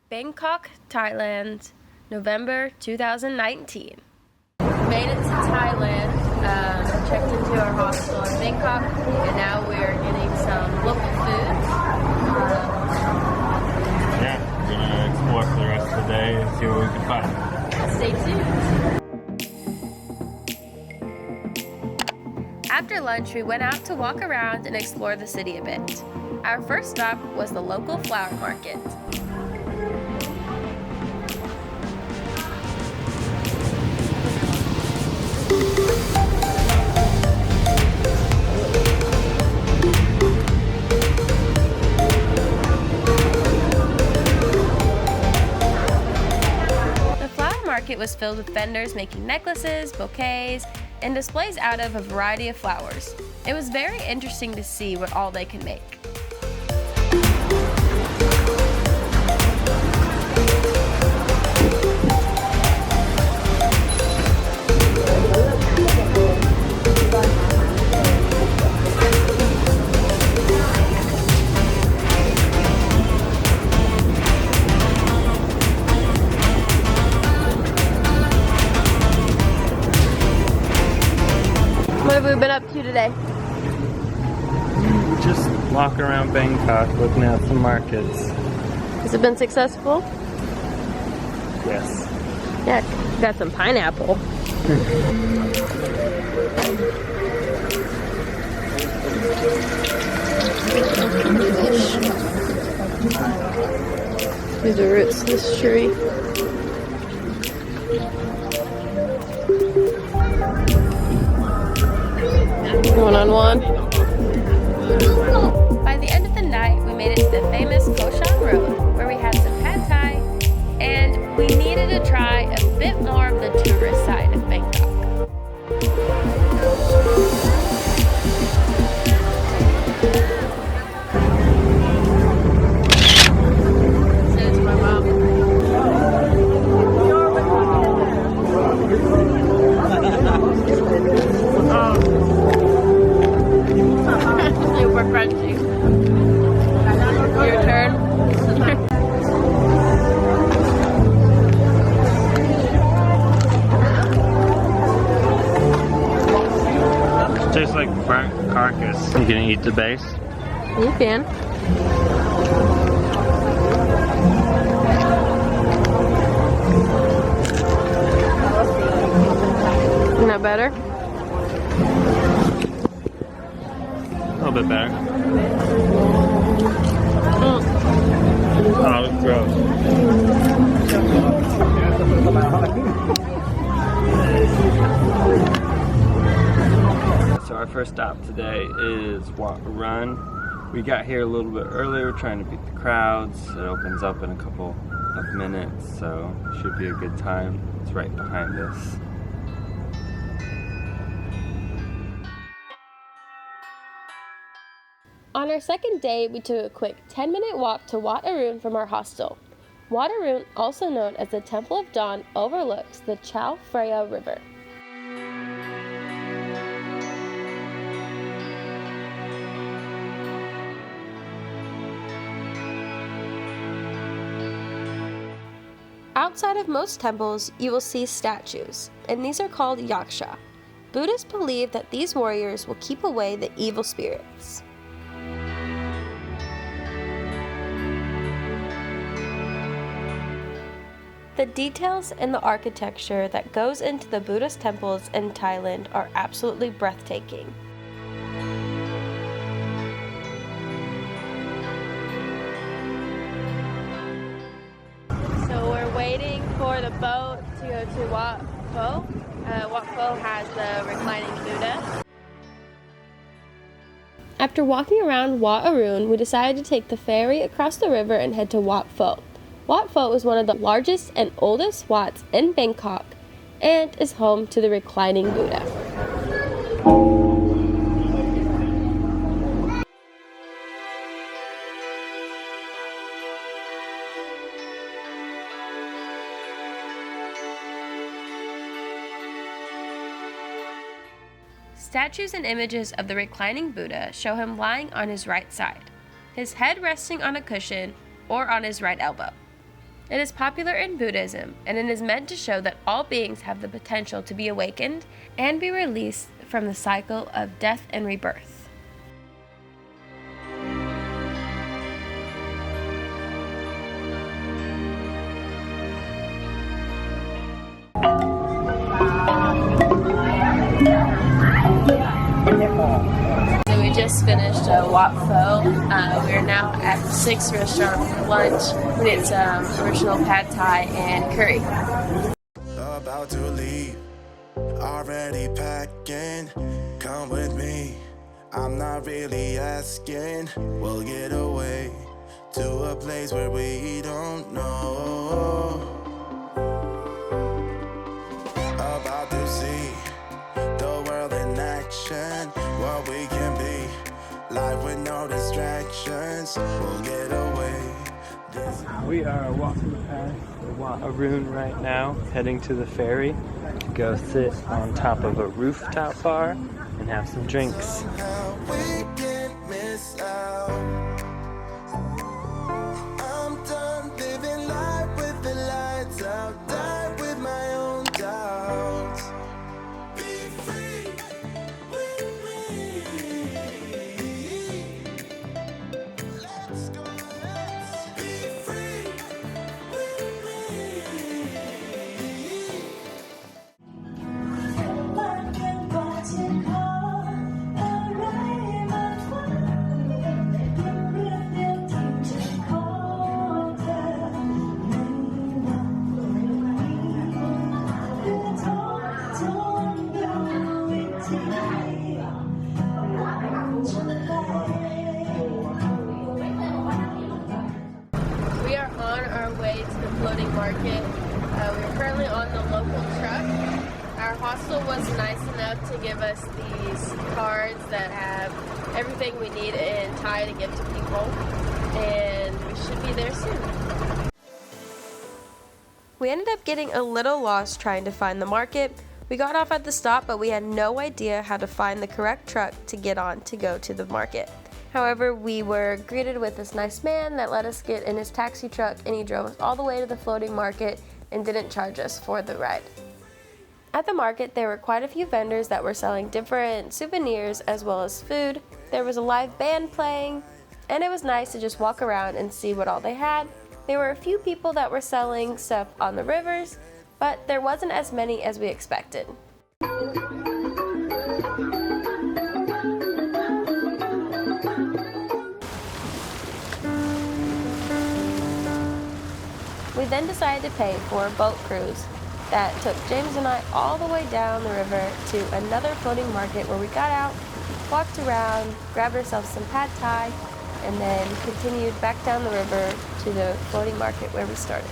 Bangkok, Thailand, November 2019. Made it to Thailand, checked into our hostel in Bangkok, and now we're getting some local food. We're gonna explore for the rest of the day and see what we can find. Stay tuned. After lunch, we went out to walk around and explore the city a bit. Our first stop was the local flower market. It was filled with vendors making necklaces, bouquets, and displays out of a variety of flowers. It was very interesting to see what all they can make. What have we been up to today? Just walk around Bangkok looking at some markets. Has it been successful? Yes. Yeah, got some pineapple. These are roots of this tree. One-on-one. By the end of the night, we made it to the famous KHLONG Road, where we had some pad thai, and we needed to try a bit more of the tourist side of Bangkok. Send it to my mom. Super crunchy. Your turn. Tastes like burnt carcass. You gonna eat the base? You can. Isn't that better? A little bit better. Oh, it's gross. So our first stop today is ARUN. We got here a little bit earlier, trying to beat the crowds. It opens up in a couple of minutes, so it should be a good time. It's right behind us. On our second day, we took a quick 10-minute walk to ARUN from our hostel. ARUN, also known as the Temple of Dawn, overlooks the Chao Phraya River. Outside of most temples, you will see statues, and these are called yaksha. Buddhists believe that these warriors will keep away the evil spirits. The details in the architecture that goes into the Buddhist temples in Thailand are absolutely breathtaking. So we're waiting for the boat to go to Wat Pho. Wat Pho has the reclining Buddha. After walking around Wat Arun, we decided to take the ferry across the river and head to Wat Pho. Wat Pho is one of the largest and oldest wats in Bangkok and is home to the reclining Buddha. Statues and images of the reclining Buddha show him lying on his right side, his head resting on a cushion or on his right elbow. It is popular in Buddhism, and it is meant to show that all beings have the potential to be awakened and be released from the cycle of death and rebirth. So we just finished a wok pho. We are now at the 6 restaurant for lunch. We did some original pad thai and curry. About to leave, already packing. Come with me, I'm not really asking. We'll get away to a place where we don't know. About to see the world in action, what we can be, life with no distractions. We'll get away. We are walking past the ARUN right now, heading to the ferry to go sit on top of a rooftop bar and have some drinks. We can't miss out. I'm done living life with the lights out, die with my own doubts. Be free with me. Let's go, let's be free with me. We are on our way to the floating market. We are currently on the local truck. Our hostel was nice enough to give us these cards that have everything we need in Thai to give to people, and we should be there soon. We ended up getting a little lost trying to find the market. We got off at the stop, but we had no idea how to find the correct truck to get on to go to the market. However, we were greeted with this nice man that let us get in his taxi truck, and he drove us all the way to the floating market and didn't charge us for the ride. At the market, there were quite a few vendors that were selling different souvenirs as well as food. There was a live band playing, and it was nice to just walk around and see what all they had. There were a few people that were selling stuff on the rivers, but there wasn't as many as we expected. We then decided to pay for a boat cruise that took James and I all the way down the river to another floating market where we got out, walked around, grabbed ourselves some pad thai, and then continued back down the river to the floating market where we started.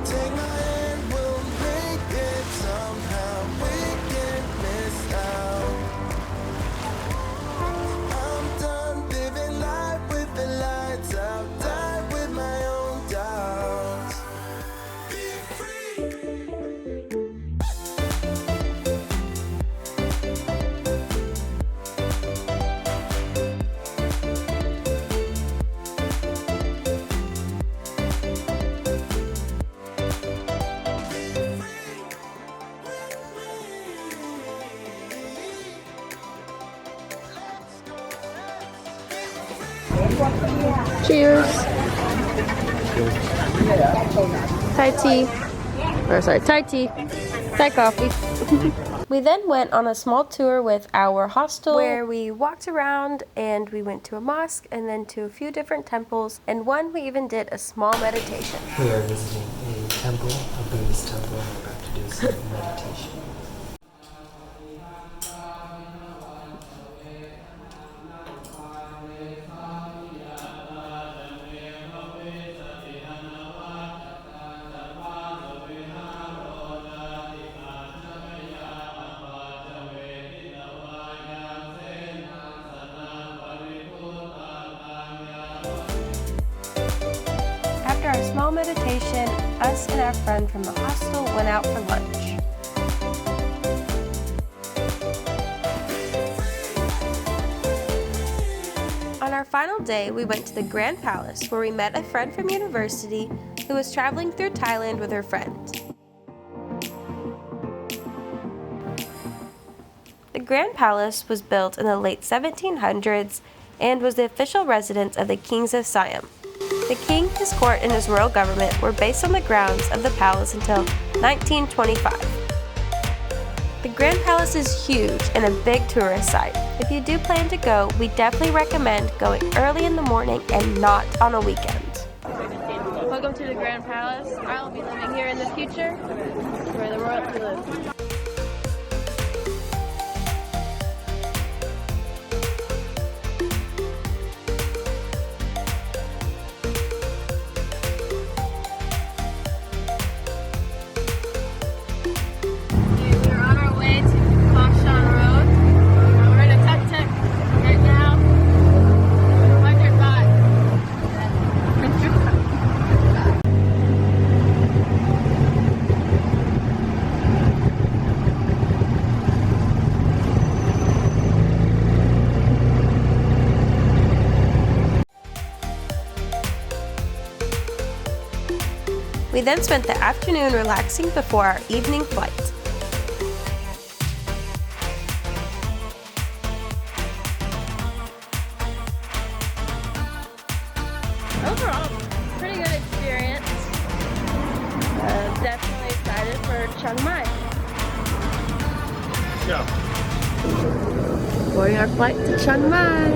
Take my hand, we'll make it somehow. We can't miss out. I'm done living life with the lights out, die with my own doubts. Be free. Cheers! Thai tea. Thai tea. Thai coffee. We then went on a small tour with our hostel where we walked around and we went to a mosque and then to a few different temples, and one we even did a small meditation. We are visiting a temple, a Buddhist temple, and we're about to do some meditation. home meditation, us and our friend from the hostel went out for lunch. On our final day, we went to the Grand Palace where we met a friend from university who was traveling through Thailand with her friend. The Grand Palace was built in the late 1700s and was the official residence of the kings of Siam. The king, his court, and his royal government were based on the grounds of the palace until 1925. The Grand Palace is huge and a big tourist site. If you do plan to go, we definitely recommend going early in the morning and not on a weekend. Welcome to the Grand Palace. I will be living here in the future, where the royalty lives. We then spent the afternoon relaxing before our evening flight. Overall, pretty good experience. Definitely excited for Chiang Mai. Yeah. Boarding our flight to Chiang Mai.